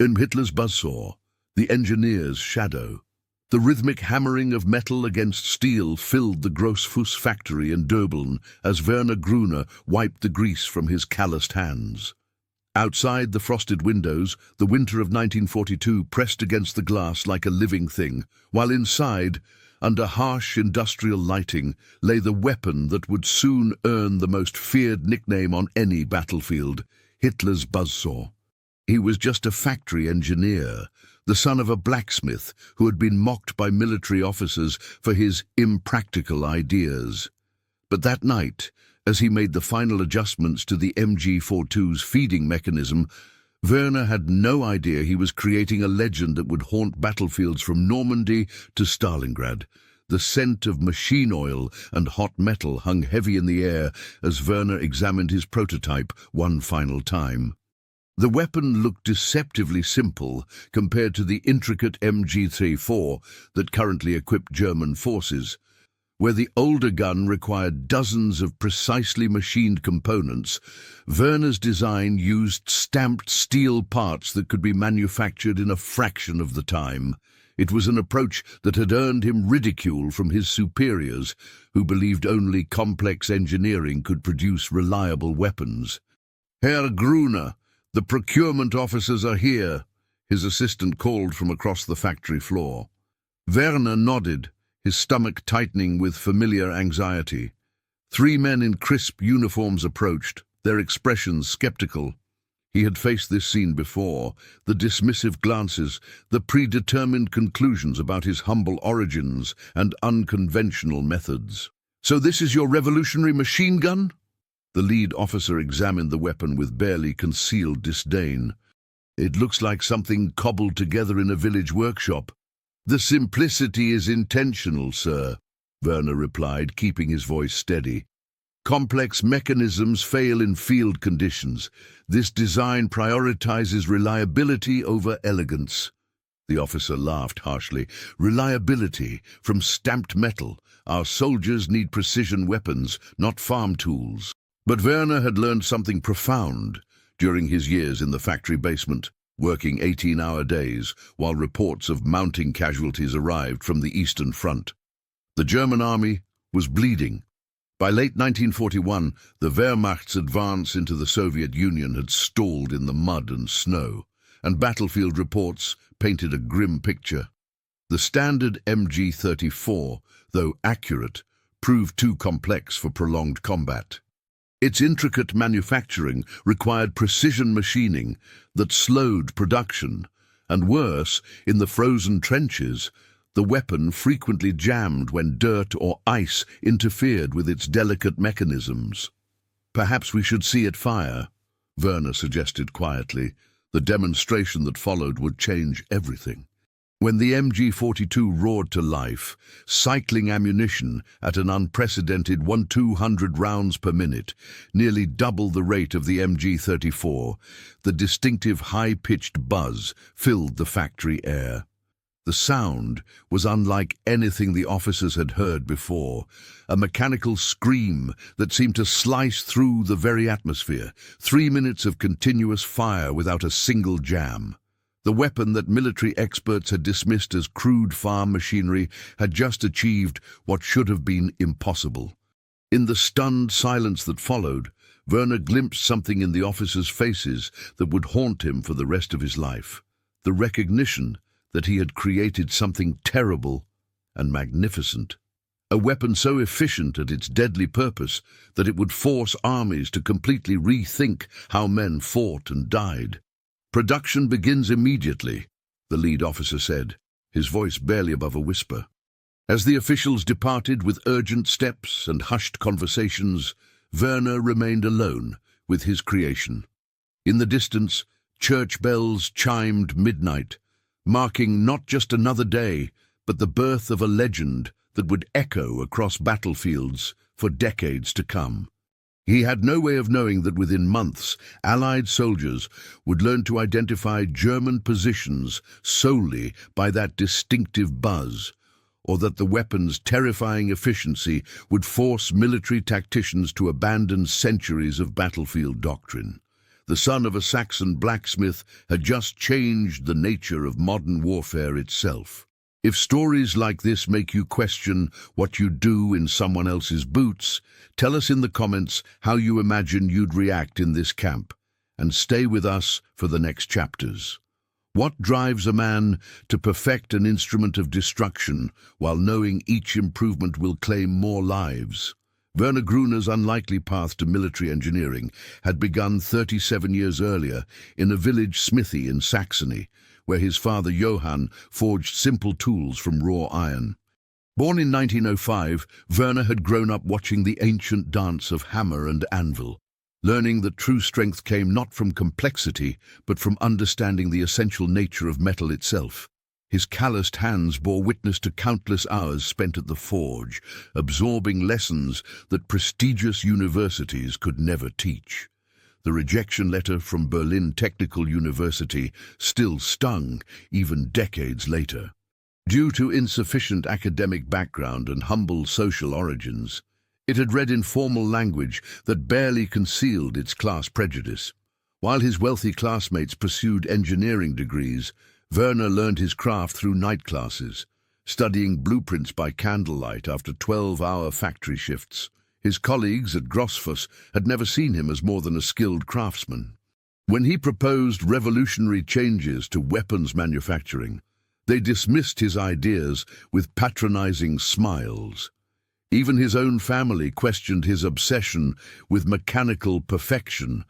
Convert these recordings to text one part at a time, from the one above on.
In Hitler's Buzzsaw, the engineer's shadow. The rhythmic hammering of metal against steel filled the Grossfuss factory in Döbeln as Werner Gruner wiped the grease from his calloused hands. Outside the frosted windows, the winter of 1942 pressed against the glass like a living thing, while inside, under harsh industrial lighting, lay the weapon that would soon earn the most feared nickname on any battlefield, Hitler's Buzzsaw. He was just a factory engineer, the son of a blacksmith who had been mocked by military officers for his impractical ideas. But that night, as he made the final adjustments to the MG42's feeding mechanism, Werner had no idea he was creating a legend that would haunt battlefields from Normandy to Stalingrad. The scent of machine oil and hot metal hung heavy in the air as Werner examined his prototype one final time. The weapon looked deceptively simple compared to the intricate MG42 that currently equipped German forces. Where the older gun required dozens of precisely machined components, Werner's design used stamped steel parts that could be manufactured in a fraction of the time. It was an approach that had earned him ridicule from his superiors, who believed only complex engineering could produce reliable weapons. "Herr Gruner, the procurement officers are here," his assistant called from across the factory floor. Werner nodded, his stomach tightening with familiar anxiety. 3 men in crisp uniforms approached, their expressions skeptical. He had faced this scene before, the dismissive glances, the predetermined conclusions about his humble origins and unconventional methods. "So this is your revolutionary machine gun?" The lead officer examined the weapon with barely concealed disdain. "It looks like something cobbled together in a village workshop." "The simplicity is intentional, sir," Werner replied, keeping his voice steady. "Complex mechanisms fail in field conditions. This design prioritizes reliability over elegance." The officer laughed harshly. "Reliability from stamped metal. Our soldiers need precision weapons, not farm tools." But Werner had learned something profound during his years in the factory basement, working 18-hour days while reports of mounting casualties arrived from the Eastern Front. The German army was bleeding. By late 1941, the Wehrmacht's advance into the Soviet Union had stalled in the mud and snow, and battlefield reports painted a grim picture. The standard MG42, though accurate, proved too complex for prolonged combat. Its intricate manufacturing required precision machining that slowed production, and worse, in the frozen trenches, the weapon frequently jammed when dirt or ice interfered with its delicate mechanisms. "Perhaps we should see it fire," Werner suggested quietly. The demonstration that followed would change everything. When the MG42 roared to life, cycling ammunition at an unprecedented 200 rounds per minute, nearly double the rate of the MG34, the distinctive high-pitched buzz filled the factory air. The sound was unlike anything the officers had heard before, a mechanical scream that seemed to slice through the very atmosphere, 3 minutes of continuous fire without a single jam. The weapon that military experts had dismissed as crude farm machinery had just achieved what should have been impossible. In the stunned silence that followed, Werner glimpsed something in the officers' faces that would haunt him for the rest of his life. The recognition that he had created something terrible and magnificent. A weapon so efficient at its deadly purpose that it would force armies to completely rethink how men fought and died. "Production begins immediately," the lead officer said, his voice barely above a whisper. As the officials departed with urgent steps and hushed conversations, Werner remained alone with his creation. In the distance, church bells chimed midnight, marking not just another day, but the birth of a legend that would echo across battlefields for decades to come. He had no way of knowing that within months, Allied soldiers would learn to identify German positions solely by that distinctive buzz, or that the weapon's terrifying efficiency would force military tacticians to abandon centuries of battlefield doctrine. the son of a Saxon blacksmith, had just changed the nature of modern warfare itself. If stories like this make you question what you'd do in someone else's boots, tell us in the comments how you imagine you'd react in this camp, and stay with us for the next chapters. What drives a man to perfect an instrument of destruction while knowing each improvement will claim more lives? Werner Gruner's unlikely path to military engineering had begun 37 years earlier in a village smithy in Saxony, where his father Johann forged simple tools from raw iron. Born in 1905, Werner had grown up watching the ancient dance of hammer and anvil, learning that true strength came not from complexity, but from understanding the essential nature of metal itself. His calloused hands bore witness to countless hours spent at the forge, absorbing lessons that prestigious universities could never teach. The rejection letter from Berlin Technical University still stung, even decades later. Due to insufficient academic background and humble social origins, it had read in formal language that barely concealed its class prejudice. While his wealthy classmates pursued engineering degrees, Werner learned his craft through night classes, studying blueprints by candlelight after 12-hour factory shifts. His colleagues at Grossfuss had never seen him as more than a skilled craftsman. When he proposed revolutionary changes to weapons manufacturing, they dismissed his ideas with patronizing smiles. Even his own family questioned his obsession with mechanical perfection,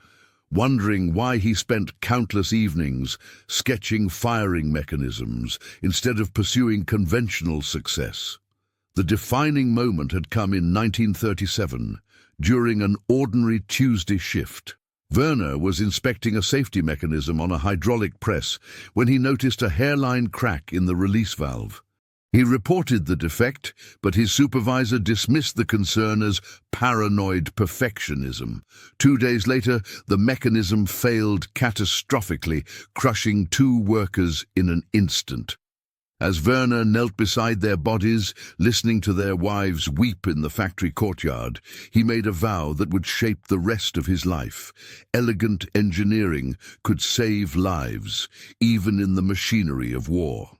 wondering why he spent countless evenings sketching firing mechanisms instead of pursuing conventional success. The defining moment had come in 1937, during an ordinary Tuesday shift. Werner was inspecting a safety mechanism on a hydraulic press when he noticed a hairline crack in the release valve. He reported the defect, but his supervisor dismissed the concern as paranoid perfectionism. 2 days later, the mechanism failed catastrophically, crushing 2 workers in an instant. As Werner knelt beside their bodies, listening to their wives weep in the factory courtyard, he made a vow that would shape the rest of his life. Elegant engineering could save lives, even in the machinery of war.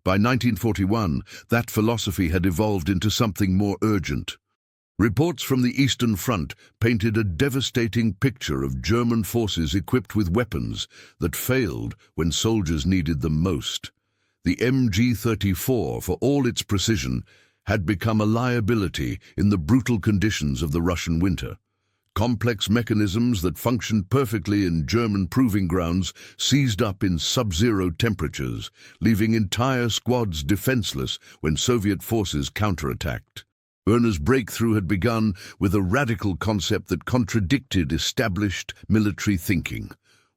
By 1941, that philosophy had evolved into something more urgent. Reports from the Eastern Front painted a devastating picture of German forces equipped with weapons that failed when soldiers needed them most. The MG42, for all its precision, had become a liability in the brutal conditions of the Russian winter. Complex mechanisms that functioned perfectly in German proving grounds seized up in sub-zero temperatures, leaving entire squads defenseless when Soviet forces counterattacked. Werner's breakthrough had begun with a radical concept that contradicted established military thinking.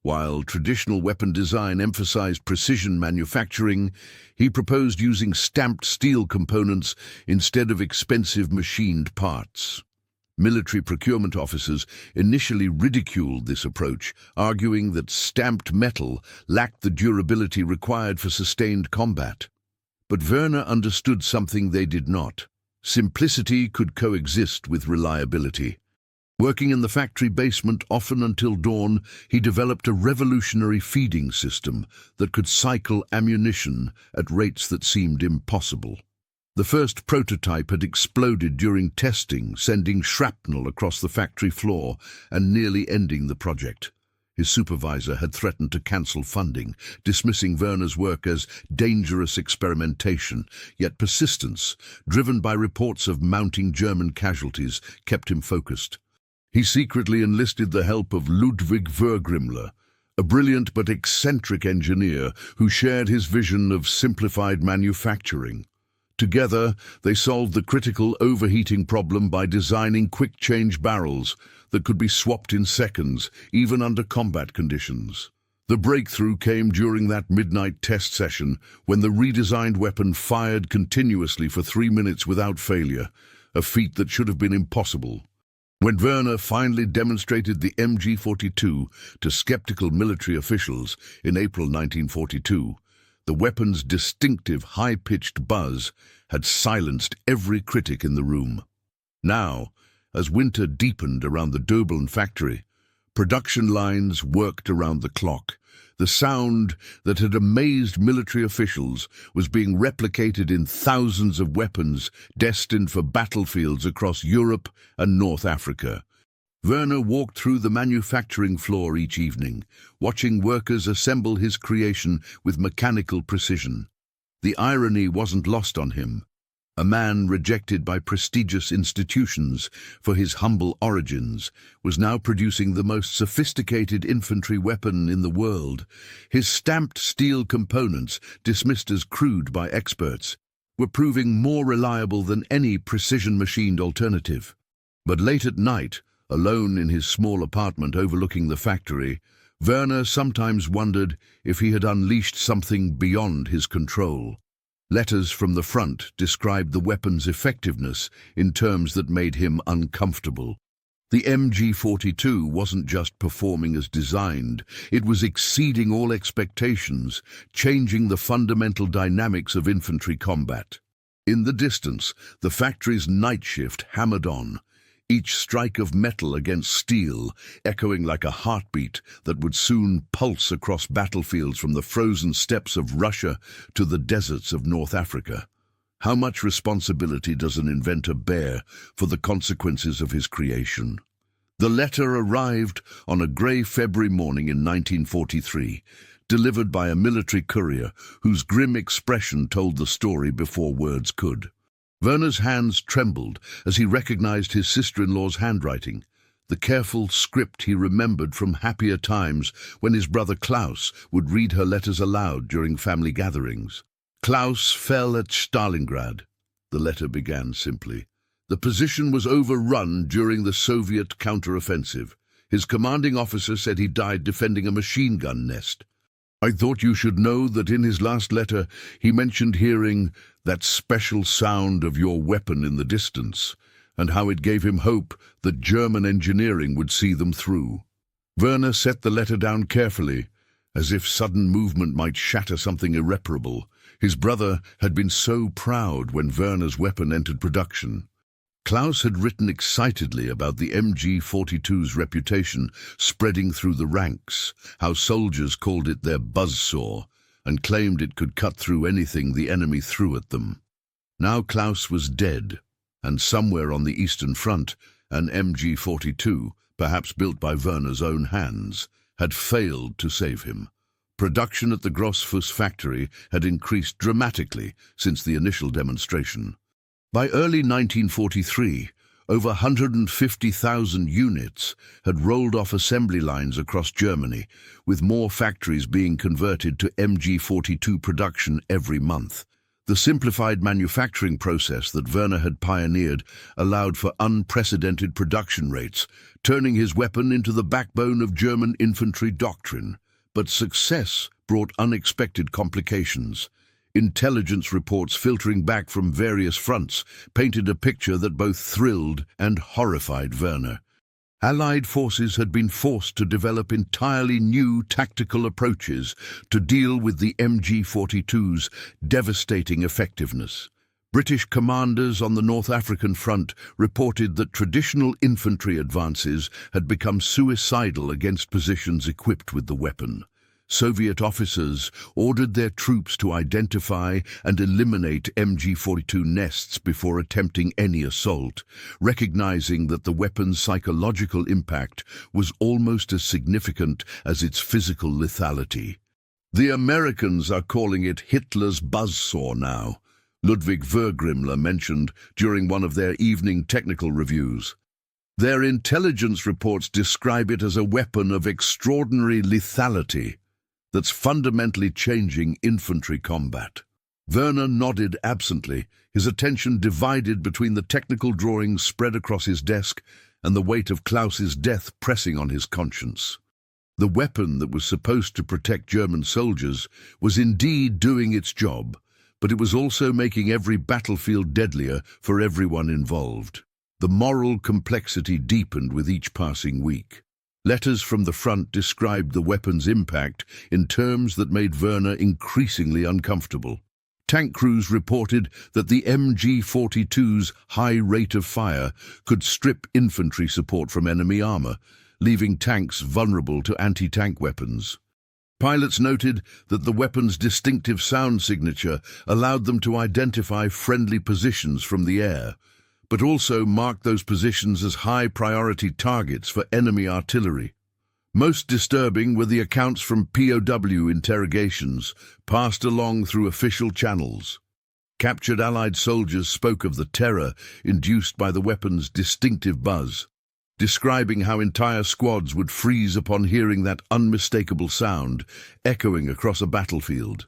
While traditional weapon design emphasized precision manufacturing, he proposed using stamped steel components instead of expensive machined parts. Military procurement officers initially ridiculed this approach, arguing that stamped metal lacked the durability required for sustained combat. But Werner understood something they did not. Simplicity could coexist with reliability. Working in the factory basement often until dawn, he developed a revolutionary feeding system that could cycle ammunition at rates that seemed impossible. The first prototype had exploded during testing, sending shrapnel across the factory floor and nearly ending the project. His supervisor had threatened to cancel funding, dismissing Werner's work as dangerous experimentation, yet persistence, driven by reports of mounting German casualties, kept him focused. He secretly enlisted the help of Ludwig Vergrimler, a brilliant but eccentric engineer who shared his vision of simplified manufacturing. Together, they solved the critical overheating problem by designing quick-change barrels that could be swapped in seconds, even under combat conditions. The breakthrough came during that midnight test session when the redesigned weapon fired continuously for 3 minutes without failure, a feat that should have been impossible. When Werner finally demonstrated the MG42 to skeptical military officials in April 1942, the weapon's distinctive high-pitched buzz had silenced every critic in the room. Now, as winter deepened around the Döbeln factory, Production lines worked around the clock. The sound that had amazed military officials was being replicated in thousands of weapons destined for battlefields across Europe and North Africa. Werner walked through the manufacturing floor each evening, watching workers assemble his creation with mechanical precision. The irony wasn't lost on him. A man rejected by prestigious institutions for his humble origins was now producing the most sophisticated infantry weapon in the world. His stamped steel components, dismissed as crude by experts, were proving more reliable than any precision-machined alternative. But late at night, alone in his small apartment overlooking the factory, Werner sometimes wondered if he had unleashed something beyond his control. Letters from the front described the weapon's effectiveness in terms that made him uncomfortable. The MG42 wasn't just performing as designed, it was exceeding all expectations, changing the fundamental dynamics of infantry combat. In the distance, the factory's night shift hammered on, each strike of metal against steel echoing like a heartbeat that would soon pulse across battlefields from the frozen steppes of Russia to the deserts of North Africa. How much responsibility does an inventor bear for the consequences of his creation? The letter arrived on a grey February morning in 1943, delivered by a military courier whose grim expression told the story before words could. Werner's hands trembled as he recognized his sister-in-law's handwriting, the careful script he remembered from happier times when his brother Klaus would read her letters aloud during family gatherings. Klaus fell at Stalingrad, the letter began simply. The position was overrun during the Soviet counteroffensive. His commanding officer said he died defending a machine gun nest. I thought you should know that in his last letter he mentioned hearing that special sound of your weapon in the distance, and how it gave him hope that German engineering would see them through. Werner set the letter down carefully, as if sudden movement might shatter something irreparable. His brother had been so proud when Werner's weapon entered production. Klaus had written excitedly about the MG42's reputation spreading through the ranks, how soldiers called it their buzzsaw, and claimed it could cut through anything the enemy threw at them. Now Klaus was dead, and somewhere on the Eastern Front, an MG42, perhaps built by Werner's own hands, had failed to save him. Production at the Grossfuss factory had increased dramatically since the initial demonstration. By early 1943, over 150,000 units had rolled off assembly lines across Germany, with more factories being converted to MG42 production every month. The simplified manufacturing process that Werner had pioneered allowed for unprecedented production rates, turning his weapon into the backbone of German infantry doctrine. But success brought unexpected complications. Intelligence reports filtering back from various fronts painted a picture that both thrilled and horrified Werner. Allied forces had been forced to develop entirely new tactical approaches to deal with the MG42's devastating effectiveness. British commanders on the North African front reported that traditional infantry advances had become suicidal against positions equipped with the weapon. Soviet officers ordered their troops to identify and eliminate MG42 nests before attempting any assault, recognizing that the weapon's psychological impact was almost as significant as its physical lethality. The Americans are calling it Hitler's Buzzsaw now, Ludwig Vergrimler mentioned during one of their evening technical reviews. Their intelligence reports describe it as a weapon of extraordinary lethality that's fundamentally changing infantry combat. Werner nodded absently, his attention divided between the technical drawings spread across his desk and the weight of Klaus's death pressing on his conscience. The weapon that was supposed to protect German soldiers was indeed doing its job, but it was also making every battlefield deadlier for everyone involved. The moral complexity deepened with each passing week. Letters from the front described the weapon's impact in terms that made Werner increasingly uncomfortable. Tank crews reported that the MG42's high rate of fire could strip infantry support from enemy armor, leaving tanks vulnerable to anti-tank weapons. Pilots noted that the weapon's distinctive sound signature allowed them to identify friendly positions from the air, but also marked those positions as high-priority targets for enemy artillery. Most disturbing were the accounts from POW interrogations passed along through official channels. Captured Allied soldiers spoke of the terror induced by the weapon's distinctive buzz, describing how entire squads would freeze upon hearing that unmistakable sound echoing across a battlefield.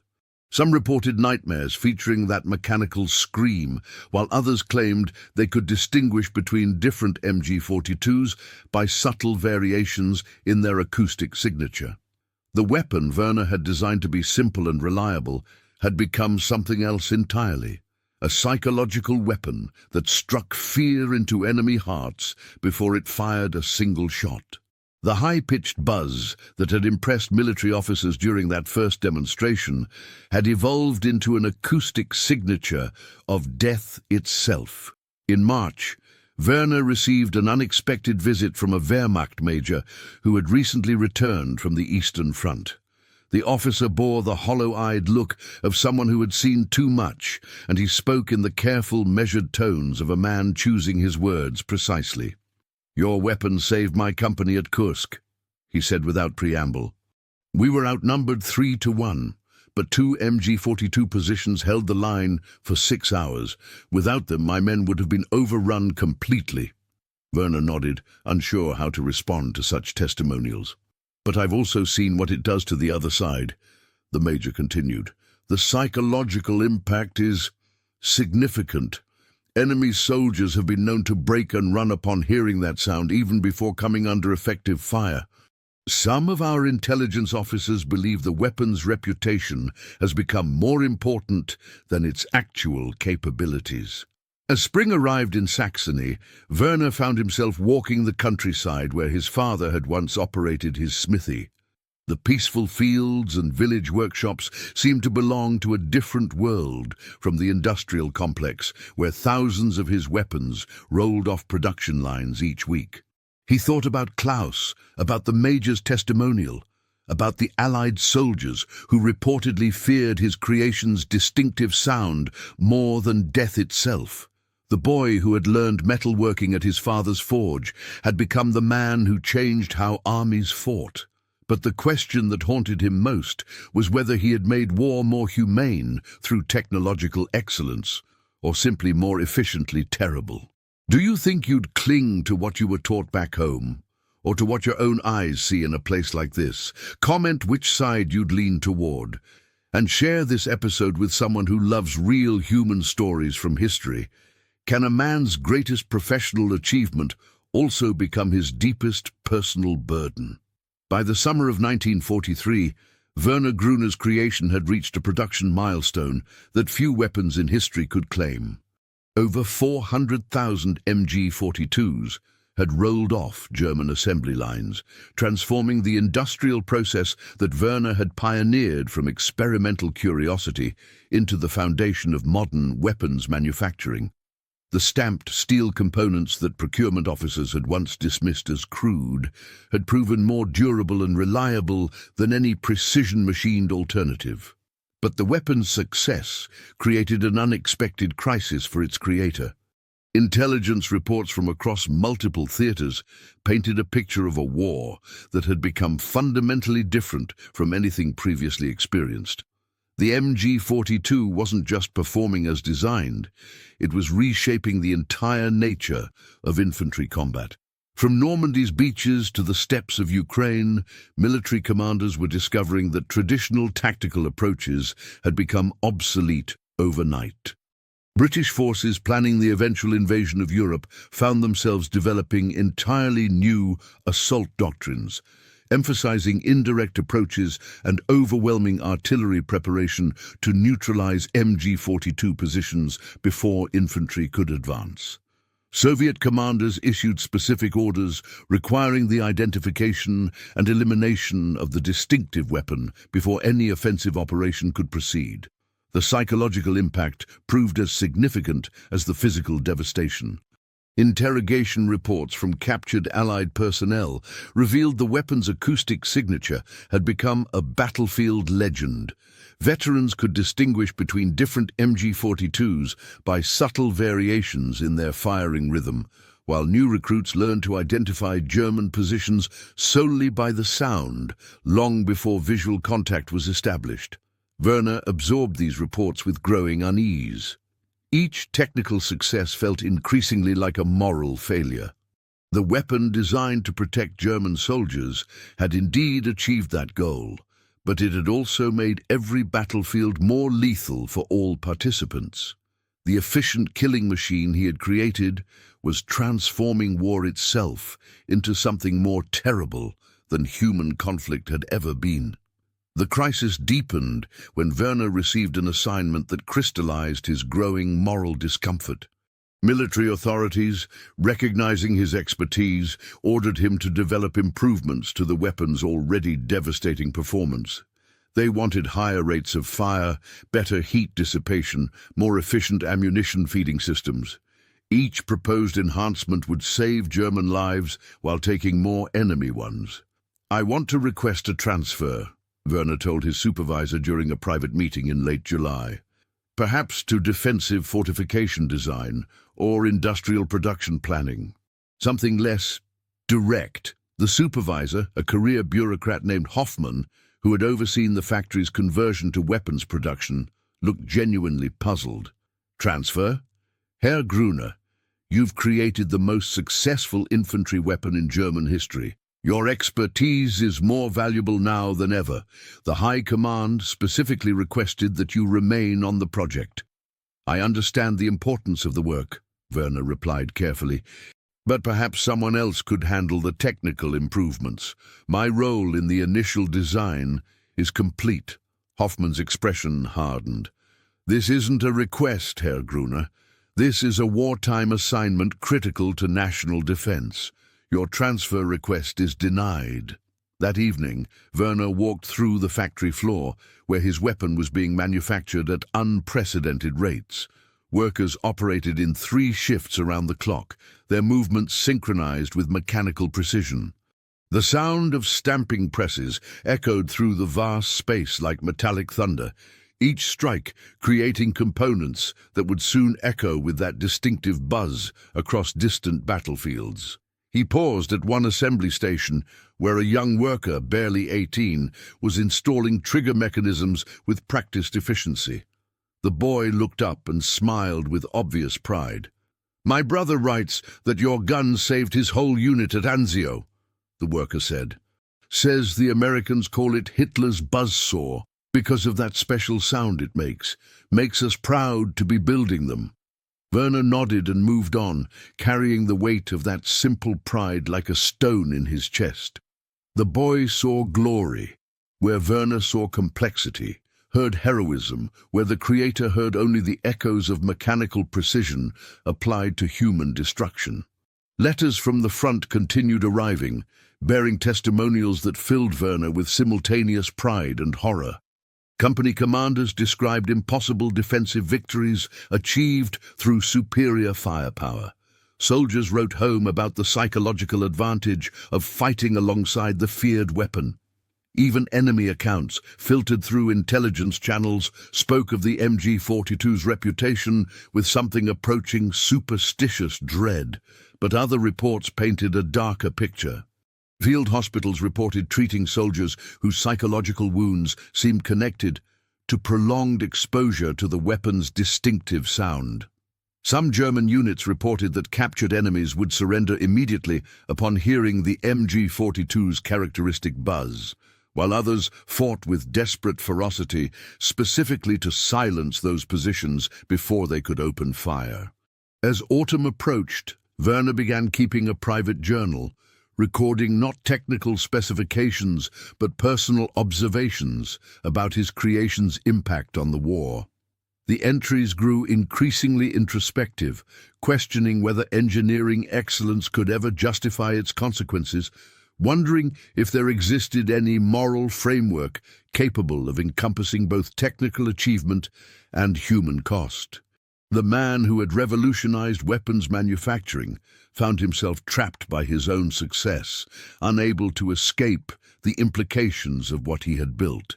Some reported nightmares featuring that mechanical scream, while others claimed they could distinguish between different MG42s by subtle variations in their acoustic signature. The weapon Werner had designed to be simple and reliable had become something else entirely. A psychological weapon that struck fear into enemy hearts before it fired a single shot. The high-pitched buzz that had impressed military officers during that first demonstration had evolved into an acoustic signature of death itself. In March, Werner received an unexpected visit from a Wehrmacht major who had recently returned from the Eastern Front. The officer bore the hollow-eyed look of someone who had seen too much, and he spoke in the careful, measured tones of a man choosing his words precisely. "Your weapon saved my company at Kursk," he said without preamble. "We were outnumbered 3-1, but 2 MG42 positions held the line for 6 hours. Without them, my men would have been overrun completely." Werner nodded, unsure how to respond to such testimonials. "But I've also seen what it does to the other side," the major continued. "The psychological impact is significant. Enemy soldiers have been known to break and run upon hearing that sound even before coming under effective fire. Some of our intelligence officers believe the weapon's reputation has become more important than its actual capabilities." As spring arrived in Saxony, Werner found himself walking the countryside where his father had once operated his smithy. The peaceful fields and village workshops seemed to belong to a different world from the industrial complex where thousands of his weapons rolled off production lines each week. He thought about Klaus, about the major's testimonial, about the Allied soldiers who reportedly feared his creation's distinctive sound more than death itself. The boy who had learned metalworking at his father's forge had become the man who changed how armies fought. But the question that haunted him most was whether he had made war more humane through technological excellence, or simply more efficiently terrible. Do you think you'd cling to what you were taught back home, or to what your own eyes see in a place like this? Comment which side you'd lean toward, and share this episode with someone who loves real human stories from history. Can a man's greatest professional achievement also become his deepest personal burden? By the summer of 1943, Werner Gruner's creation had reached a production milestone that few weapons in history could claim. Over 400,000 MG42s had rolled off German assembly lines, transforming the industrial process that Werner had pioneered from experimental curiosity into the foundation of modern weapons manufacturing. The stamped steel components that procurement officers had once dismissed as crude had proven more durable and reliable than any precision-machined alternative. But the weapon's success created an unexpected crisis for its creator. Intelligence reports from across multiple theaters painted a picture of a war that had become fundamentally different from anything previously experienced. The MG42 wasn't just performing as designed, it was reshaping the entire nature of infantry combat. From Normandy's beaches to the steppes of Ukraine, military commanders were discovering that traditional tactical approaches had become obsolete overnight. British forces planning the eventual invasion of Europe found themselves developing entirely new assault doctrines, emphasizing indirect approaches and overwhelming artillery preparation to neutralize MG42 positions before infantry could advance. Soviet commanders issued specific orders requiring the identification and elimination of the distinctive weapon before any offensive operation could proceed. The psychological impact proved as significant as the physical devastation. Interrogation reports from captured Allied personnel revealed the weapon's acoustic signature had become a battlefield legend. Veterans could distinguish between different MG42s by subtle variations in their firing rhythm, while new recruits learned to identify German positions solely by the sound, long before visual contact was established. Werner absorbed these reports with growing unease. Each technical success felt increasingly like a moral failure. The weapon designed to protect German soldiers had indeed achieved that goal, but it had also made every battlefield more lethal for all participants. The efficient killing machine he had created was transforming war itself into something more terrible than human conflict had ever been. The crisis deepened when Werner received an assignment that crystallized his growing moral discomfort. Military authorities, recognizing his expertise, ordered him to develop improvements to the weapon's already devastating performance. They wanted higher rates of fire, better heat dissipation, more efficient ammunition feeding systems. Each proposed enhancement would save German lives while taking more enemy ones. "I want to request a transfer," Werner told his supervisor during a private meeting in late July. "Perhaps to defensive fortification design or industrial production planning. Something less direct." The supervisor, a career bureaucrat named Hoffmann, who had overseen the factory's conversion to weapons production, looked genuinely puzzled. "Transfer? Herr Gruner, you've created the most successful infantry weapon in German history. Your expertise is more valuable now than ever. The High Command specifically requested that you remain on the project." "I understand the importance of the work," Werner replied carefully, "but perhaps someone else could handle the technical improvements. My role in the initial design is complete." Hoffmann's expression hardened. "This isn't a request, Herr Gruner. This is a wartime assignment critical to national defense. Your transfer request is denied." That evening, Werner walked through the factory floor, where his weapon was being manufactured at unprecedented rates. Workers operated in 3 shifts around the clock, their movements synchronized with mechanical precision. The sound of stamping presses echoed through the vast space like metallic thunder, each strike creating components that would soon echo with that distinctive buzz across distant battlefields. He paused at one assembly station where a young worker, barely 18, was installing trigger mechanisms with practiced efficiency. The boy looked up and smiled with obvious pride. "My brother writes that your gun saved his whole unit at Anzio," the worker said. "Says the Americans call it Hitler's Buzzsaw because of that special sound it makes. Makes us proud to be building them." Werner nodded and moved on, carrying the weight of that simple pride like a stone in his chest. The boy saw glory, where Werner saw complexity, heard heroism, where the creator heard only the echoes of mechanical precision applied to human destruction. Letters from the front continued arriving, bearing testimonials that filled Werner with simultaneous pride and horror. Company commanders described impossible defensive victories achieved through superior firepower. Soldiers wrote home about the psychological advantage of fighting alongside the feared weapon. Even enemy accounts, filtered through intelligence channels, spoke of the MG42's reputation with something approaching superstitious dread, but other reports painted a darker picture. Field hospitals reported treating soldiers whose psychological wounds seemed connected to prolonged exposure to the weapon's distinctive sound. Some German units reported that captured enemies would surrender immediately upon hearing the MG42's characteristic buzz, while others fought with desperate ferocity, specifically to silence those positions before they could open fire. As autumn approached, Werner began keeping a private journal, recording not technical specifications but personal observations about his creation's impact on the war. The entries grew increasingly introspective, questioning whether engineering excellence could ever justify its consequences, wondering if there existed any moral framework capable of encompassing both technical achievement and human cost. The man who had revolutionized weapons manufacturing found himself trapped by his own success, unable to escape the implications of what he had built.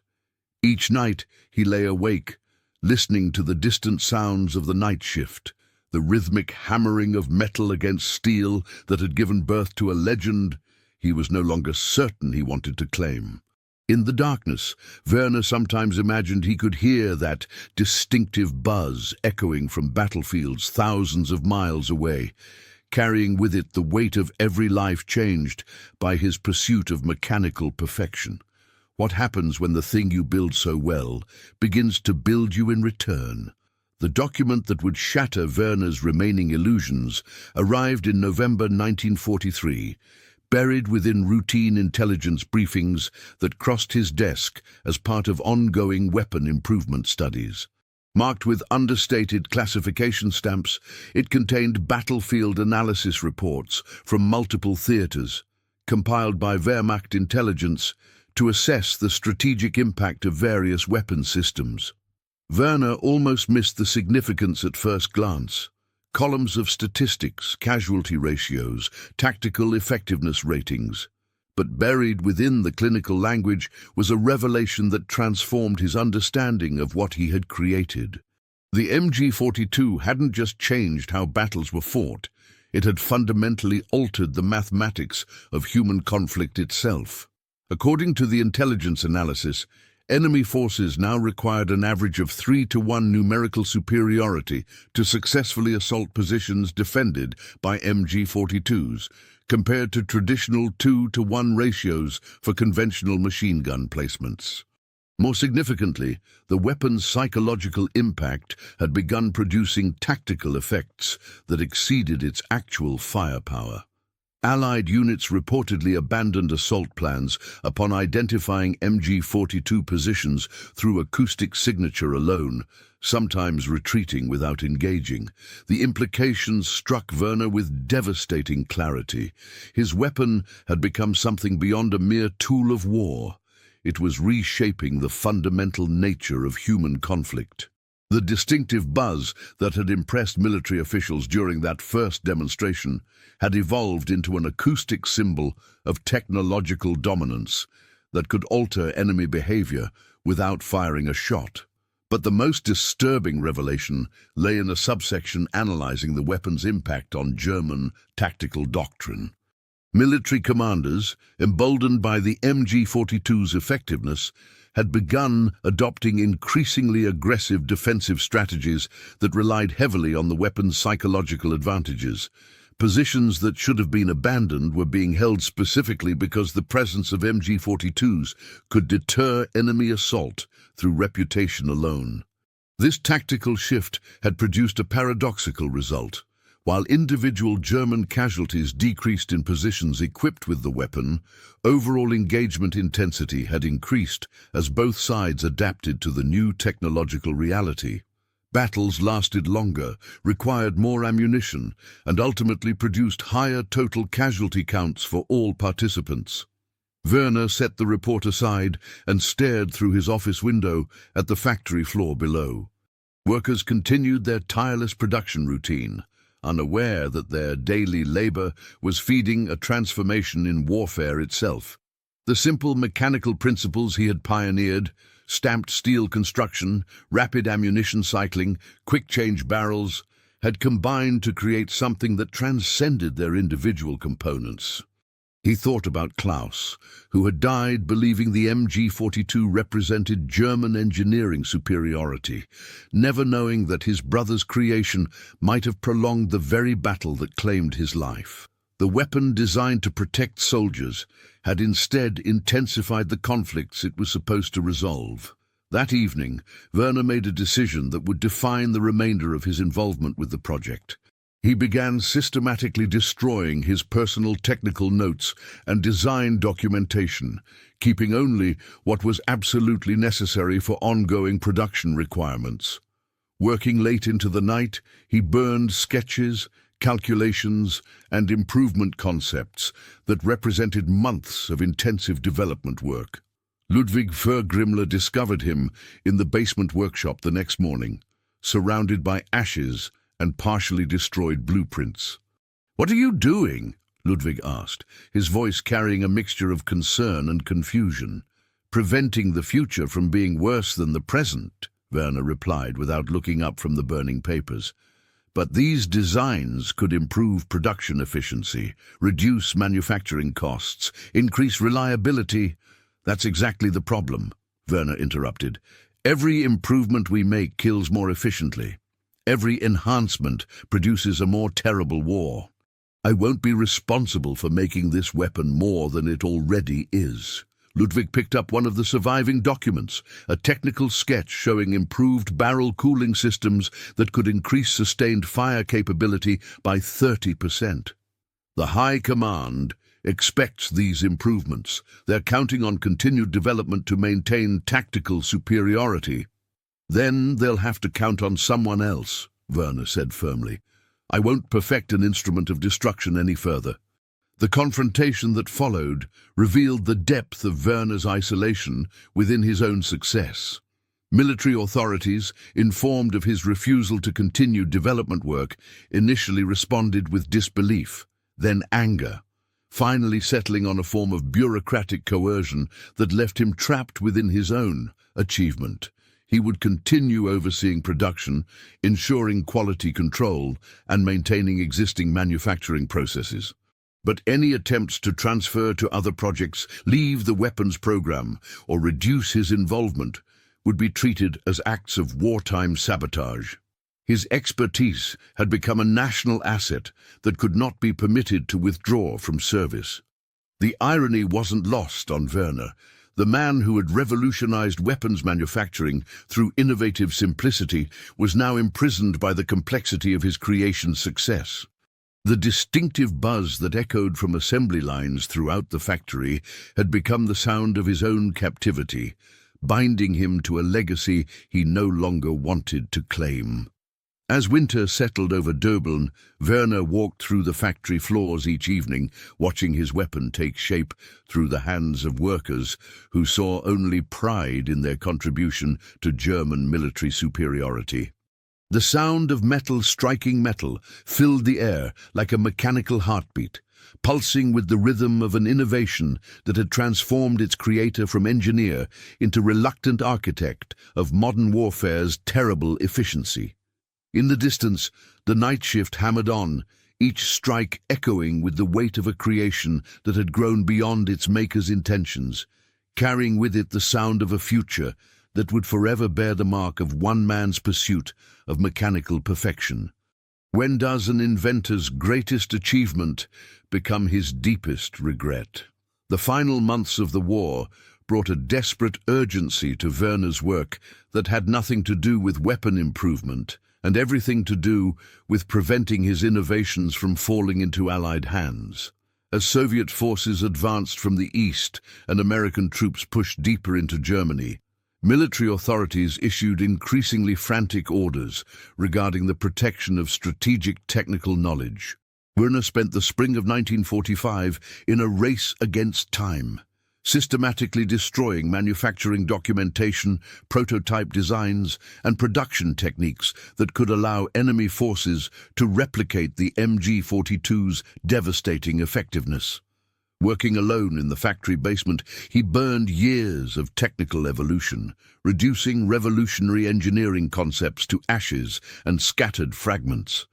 Each night he lay awake, listening to the distant sounds of the night shift, the rhythmic hammering of metal against steel that had given birth to a legend he was no longer certain he wanted to claim. In the darkness, Werner sometimes imagined he could hear that distinctive buzz echoing from battlefields thousands of miles away, carrying with it the weight of every life changed by his pursuit of mechanical perfection. What happens when the thing you build so well begins to build you in return? The document that would shatter Werner's remaining illusions arrived in November 1943, buried within routine intelligence briefings that crossed his desk as part of ongoing weapon improvement studies. Marked with understated classification stamps, it contained battlefield analysis reports from multiple theaters, compiled by Wehrmacht intelligence to assess the strategic impact of various weapon systems. Werner almost missed the significance at first glance. Columns of statistics, casualty ratios, tactical effectiveness ratings. But buried within the clinical language was a revelation that transformed his understanding of what he had created. The MG42 hadn't just changed how battles were fought, it had fundamentally altered the mathematics of human conflict itself. According to the intelligence analysis, enemy forces now required an average of 3-to-1 numerical superiority to successfully assault positions defended by MG42s, compared to traditional 2-to-1 ratios for conventional machine gun placements. More significantly, the weapon's psychological impact had begun producing tactical effects that exceeded its actual firepower. Allied units reportedly abandoned assault plans upon identifying MG42 positions through acoustic signature alone, sometimes retreating without engaging. The implications struck Werner with devastating clarity. His weapon had become something beyond a mere tool of war. It was reshaping the fundamental nature of human conflict. The distinctive buzz that had impressed military officials during that first demonstration had evolved into an acoustic symbol of technological dominance that could alter enemy behavior without firing a shot. But the most disturbing revelation lay in a subsection analyzing the weapon's impact on German tactical doctrine. Military commanders, emboldened by the MG42's effectiveness, had begun adopting increasingly aggressive defensive strategies that relied heavily on the weapon's psychological advantages. Positions that should have been abandoned were being held specifically because the presence of MG42s could deter enemy assault through reputation alone. This tactical shift had produced a paradoxical result. While individual German casualties decreased in positions equipped with the weapon, overall engagement intensity had increased as both sides adapted to the new technological reality. Battles lasted longer, required more ammunition, and ultimately produced higher total casualty counts for all participants. Werner set the report aside and stared through his office window at the factory floor below. Workers continued their tireless production routine, unaware that their daily labor was feeding a transformation in warfare itself. The simple mechanical principles he had pioneered, stamped steel construction, rapid ammunition cycling, quick-change barrels, had combined to create something that transcended their individual components. He thought about Klaus, who had died believing the MG42 represented German engineering superiority, never knowing that his brother's creation might have prolonged the very battle that claimed his life. The weapon designed to protect soldiers had instead intensified the conflicts it was supposed to resolve. That evening, Werner made a decision that would define the remainder of his involvement with the project. He began systematically destroying his personal technical notes and design documentation, keeping only what was absolutely necessary for ongoing production requirements. Working late into the night, he burned sketches, calculations, and improvement concepts that represented months of intensive development work. Ludwig Vergrimler discovered him in the basement workshop the next morning. surrounded by ashes and partially destroyed blueprints. "What are you doing?" Ludwig asked, his voice carrying a mixture of concern and confusion. "Preventing the future from being worse than the present," Werner replied without looking up from the burning papers. "But these designs could improve production efficiency, reduce manufacturing costs, increase reliability." "That's exactly the problem," Werner interrupted. "Every improvement we make kills more efficiently. Every enhancement produces a more terrible war. I won't be responsible for making this weapon more than it already is." Ludwig picked up one of the surviving documents, a technical sketch showing improved barrel cooling systems that could increase sustained fire capability by 30%. "The High Command expects these improvements. They're counting on continued development to maintain tactical superiority." "Then they'll have to count on someone else," Werner said firmly. "I won't perfect an instrument of destruction any further." The confrontation that followed revealed the depth of Werner's isolation within his own success. Military authorities, informed of his refusal to continue development work, initially responded with disbelief, then anger, finally settling on a form of bureaucratic coercion that left him trapped within his own achievement. He would continue overseeing production, ensuring quality control, and maintaining existing manufacturing processes. But any attempts to transfer to other projects, leave the weapons program, or reduce his involvement would be treated as acts of wartime sabotage. His expertise had become a national asset that could not be permitted to withdraw from service. The irony wasn't lost on Werner. The man who had revolutionized weapons manufacturing through innovative simplicity was now imprisoned by the complexity of his creation's success. The distinctive buzz that echoed from assembly lines throughout the factory had become the sound of his own captivity, binding him to a legacy he no longer wanted to claim. As winter settled over Döbeln, Werner walked through the factory floors each evening, watching his weapon take shape through the hands of workers who saw only pride in their contribution to German military superiority. The sound of metal striking metal filled the air like a mechanical heartbeat, pulsing with the rhythm of an innovation that had transformed its creator from engineer into reluctant architect of modern warfare's terrible efficiency. In the distance, the night shift hammered on, each strike echoing with the weight of a creation that had grown beyond its maker's intentions, carrying with it the sound of a future that would forever bear the mark of one man's pursuit of mechanical perfection. When does an inventor's greatest achievement become his deepest regret? The final months of the war brought a desperate urgency to Werner's work that had nothing to do with weapon improvement and everything to do with preventing his innovations from falling into Allied hands. As Soviet forces advanced from the east and American troops pushed deeper into Germany, military authorities issued increasingly frantic orders regarding the protection of strategic technical knowledge. Werner spent the spring of 1945 in a race against time, systematically destroying manufacturing documentation, prototype designs, and production techniques that could allow enemy forces to replicate the MG42's devastating effectiveness. Working alone in the factory basement, he burned years of technical evolution, reducing revolutionary engineering concepts to ashes and scattered fragments.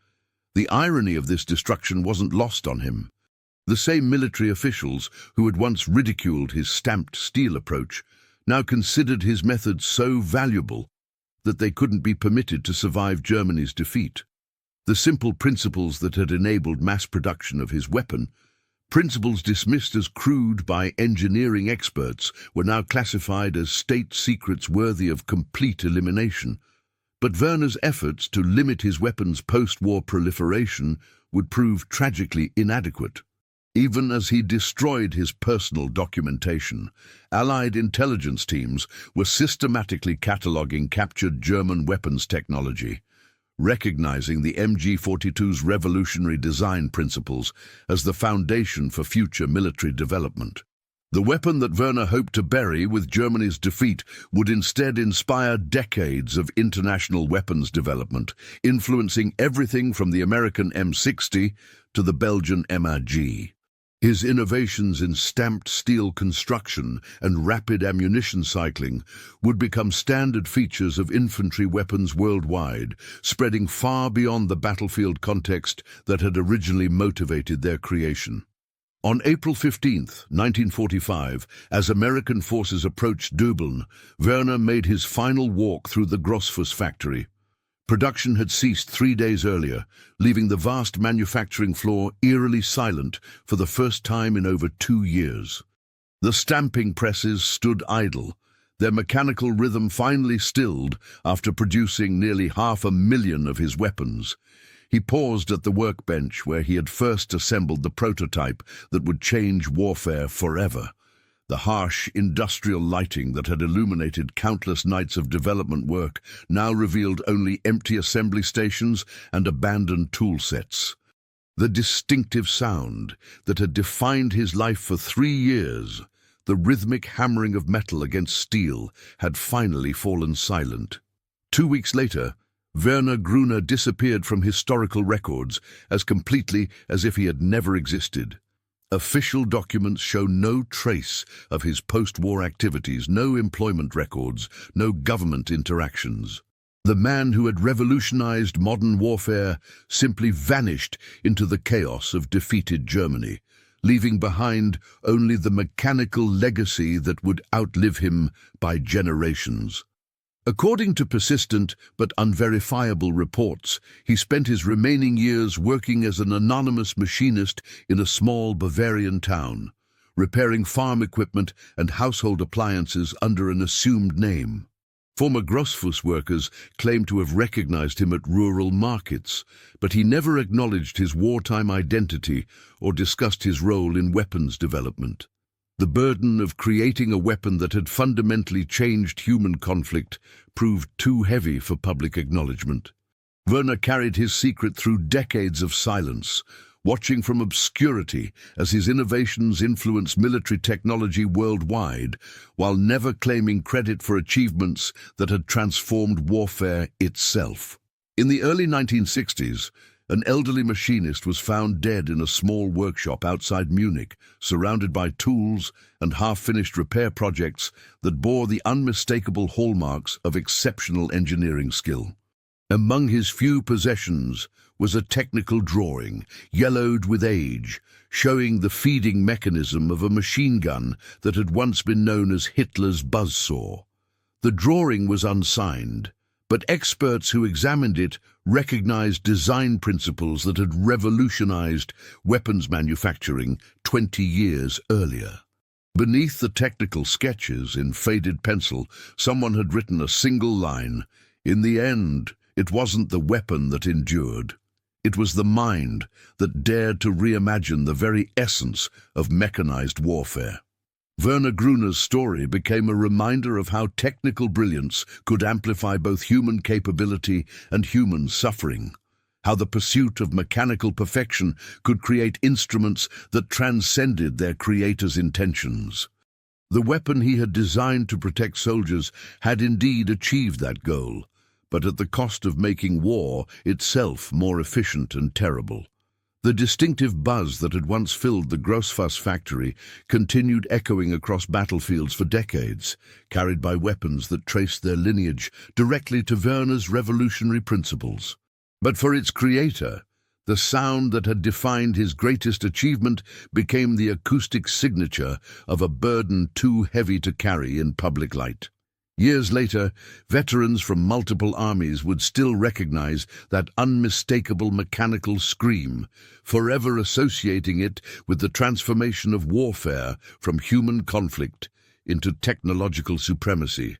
The irony of this destruction wasn't lost on him. The same military officials who had once ridiculed his stamped steel approach now considered his methods so valuable that they couldn't be permitted to survive Germany's defeat. The simple principles that had enabled mass production of his weapon, principles dismissed as crude by engineering experts, were now classified as state secrets worthy of complete elimination. But Werner's efforts to limit his weapon's post-war proliferation would prove tragically inadequate. Even as he destroyed his personal documentation, Allied intelligence teams were systematically cataloguing captured German weapons technology, recognizing the MG42's revolutionary design principles as the foundation for future military development. The weapon that Werner hoped to bury with Germany's defeat would instead inspire decades of international weapons development, influencing everything from the American M60 to the Belgian MG. His innovations in stamped steel construction and rapid ammunition cycling would become standard features of infantry weapons worldwide, spreading far beyond the battlefield context that had originally motivated their creation. On April 15, 1945, as American forces approached Döbeln, Werner made his final walk through the Grossfuss factory. Production had ceased 3 days earlier, leaving the vast manufacturing floor eerily silent for the first time in over 2 years. The stamping presses stood idle, their mechanical rhythm finally stilled after producing nearly 500,000 of his weapons. He paused at the workbench where he had first assembled the prototype that would change warfare forever. The harsh industrial lighting that had illuminated countless nights of development work now revealed only empty assembly stations and abandoned tool sets. The distinctive sound that had defined his life for 3 years, the rhythmic hammering of metal against steel, had finally fallen silent. 2 weeks later, Werner Gruner disappeared from historical records as completely as if he had never existed. Official documents show no trace of his post-war activities, no employment records, no government interactions. The man who had revolutionized modern warfare simply vanished into the chaos of defeated Germany, leaving behind only the mechanical legacy that would outlive him by generations. According to persistent but unverifiable reports, he spent his remaining years working as an anonymous machinist in a small Bavarian town, repairing farm equipment and household appliances under an assumed name. Former Grossfuss workers claimed to have recognized him at rural markets, but he never acknowledged his wartime identity or discussed his role in weapons development. The burden of creating a weapon that had fundamentally changed human conflict proved too heavy for public acknowledgement. Werner carried his secret through decades of silence, watching from obscurity as his innovations influenced military technology worldwide, while never claiming credit for achievements that had transformed warfare itself. In the early 1960s, an elderly machinist was found dead in a small workshop outside Munich, surrounded by tools and half-finished repair projects that bore the unmistakable hallmarks of exceptional engineering skill. Among his few possessions was a technical drawing, yellowed with age, showing the feeding mechanism of a machine gun that had once been known as Hitler's Buzzsaw. The drawing was unsigned, but experts who examined it recognized design principles that had revolutionized weapons manufacturing 20 years earlier. Beneath the technical sketches in faded pencil, someone had written a single line: "In the end, it wasn't the weapon that endured. It was the mind that dared to reimagine the very essence of mechanized warfare." Werner Gruner's story became a reminder of how technical brilliance could amplify both human capability and human suffering, how the pursuit of mechanical perfection could create instruments that transcended their creator's intentions. The weapon he had designed to protect soldiers had indeed achieved that goal, but at the cost of making war itself more efficient and terrible. The distinctive buzz that had once filled the Grossfuss factory continued echoing across battlefields for decades, carried by weapons that traced their lineage directly to Werner's revolutionary principles. But for its creator, the sound that had defined his greatest achievement became the acoustic signature of a burden too heavy to carry in public light. Years later, veterans from multiple armies would still recognize that unmistakable mechanical scream, forever associating it with the transformation of warfare from human conflict into technological supremacy.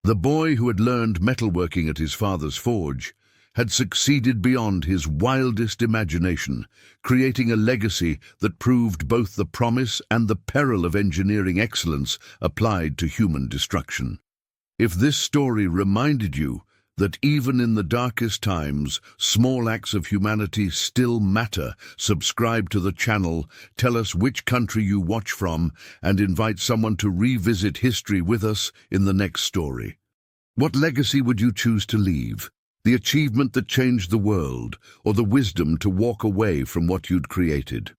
The boy who had learned metalworking at his father's forge had succeeded beyond his wildest imagination, creating a legacy that proved both the promise and the peril of engineering excellence applied to human destruction. If this story reminded you that even in the darkest times, small acts of humanity still matter. Subscribe to the channel, tell us which country you watch from, and invite someone to revisit history with us in the next story. What legacy would you choose to leave? The achievement that changed the world, or the wisdom to walk away from what you'd created?